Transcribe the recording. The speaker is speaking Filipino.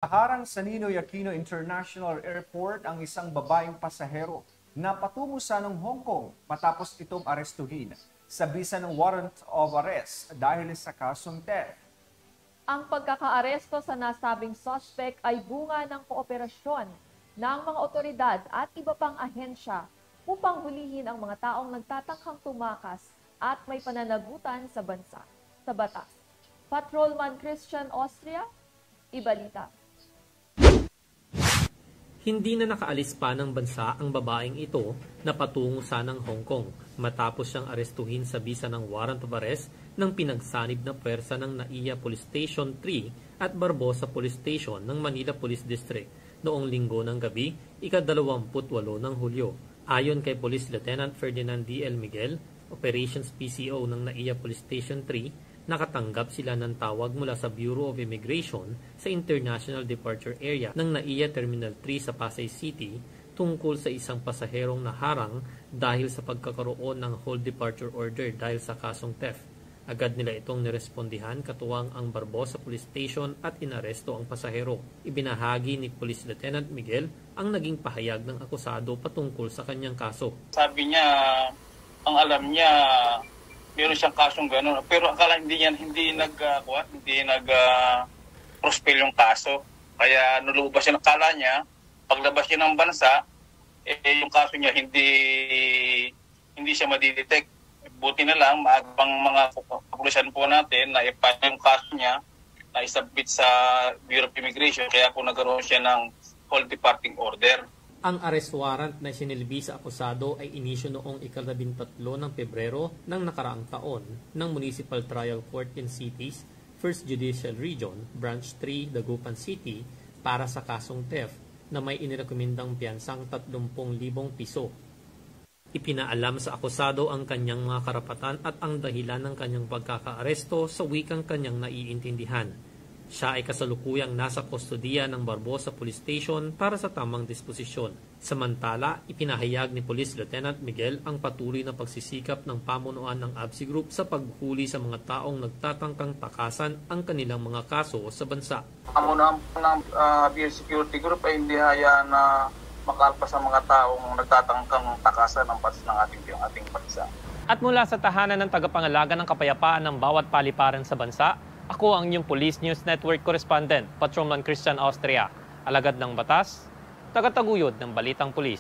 Harang sa Ninoy Aquino International Airport ang isang babaeng pasahero na patungo sa Hong Kong matapos itong arestuhin sa bisa ng warrant of arrest dahil sa kasong theft. Ang pagkakaaresto sa nasabing suspect ay bunga ng kooperasyon ng mga otoridad at iba pang ahensya upang hulihin ang mga taong nagtatangkang tumakas at may pananagutan sa bansa, sa batas. Patrolman Christian Austria, ibalita. Hindi na nakaalis pa ng bansa ang babaeng ito na patungo sa Hong Kong matapos siyang arestuhin sa bisa ng warrant of arrest ng pinagsanib na pwersa ng NAIA Police Station 3 at Barbosa Police Station ng Manila Police District noong linggo ng gabi, ika-28 ng Hulyo. Ayon kay Police Lieutenant Ferdinand D.L. Miguel, Operations PCO ng NAIA Police Station 3, nakatanggap sila ng tawag mula sa Bureau of Immigration sa International Departure Area ng NAIA Terminal 3 sa Pasay City tungkol sa isang pasaherong naharang dahil sa pagkakaroon ng hold departure order dahil sa kasong theft. Agad nila itong nirespondihan katuwang ang Barbosa Police Station at inaresto ang pasahero. Ibinahagi ni Police Lieutenant Miguel ang naging pahayag ng akusado patungkol sa kanyang kaso. Sabi niya, ang alam niya, meron siyang kasong gano'n. Pero akala hindi nag-prospel yung kaso. Kaya nulubas siya, akala niya, paglabas niya ng bansa, yung kaso niya hindi siya madidetect. Buti na lang, maagbang mga kapulisan po natin na ipat yung kaso niya na isubmit sa Bureau of Immigration. Kaya po nagkaroon siya ng hold departing order. Ang arrest warrant na sinilbi sa akusado ay inisyo noong ika-13 ng Pebrero ng nakaraang taon ng Municipal Trial Court in Cities, 1st Judicial Region, Branch 3, Dagupan City para sa kasong theft na may inirekomendang piyansang 30,000 piso. Ipinaalam sa akusado ang kanyang mga karapatan at ang dahilan ng kanyang pagkakaaresto sa wikang kanyang naiintindihan. Siya ay kasalukuyang nasa kustodiya ng Barbosa Police Station para sa tamang disposisyon. Samantala, ipinahayag ni Police Lieutenant Miguel ang patuloy na pagsisikap ng pamunuan ng ABSI Group sa paghuli sa mga taong nagtatangkang takasan ang kanilang mga kaso sa bansa. Pamunuan ng Biosecurity Group ay hindi hayaan na makalpas sa mga taong nagtatangkang takasan ng ating bansa. At mula sa tahanan ng tagapangalaga ng kapayapaan ng bawat paliparan sa bansa, ako ang inyong Police News Network Correspondent, Patrolman Christian Austria, alagad ng batas, tagataguyod ng Balitang Pulis.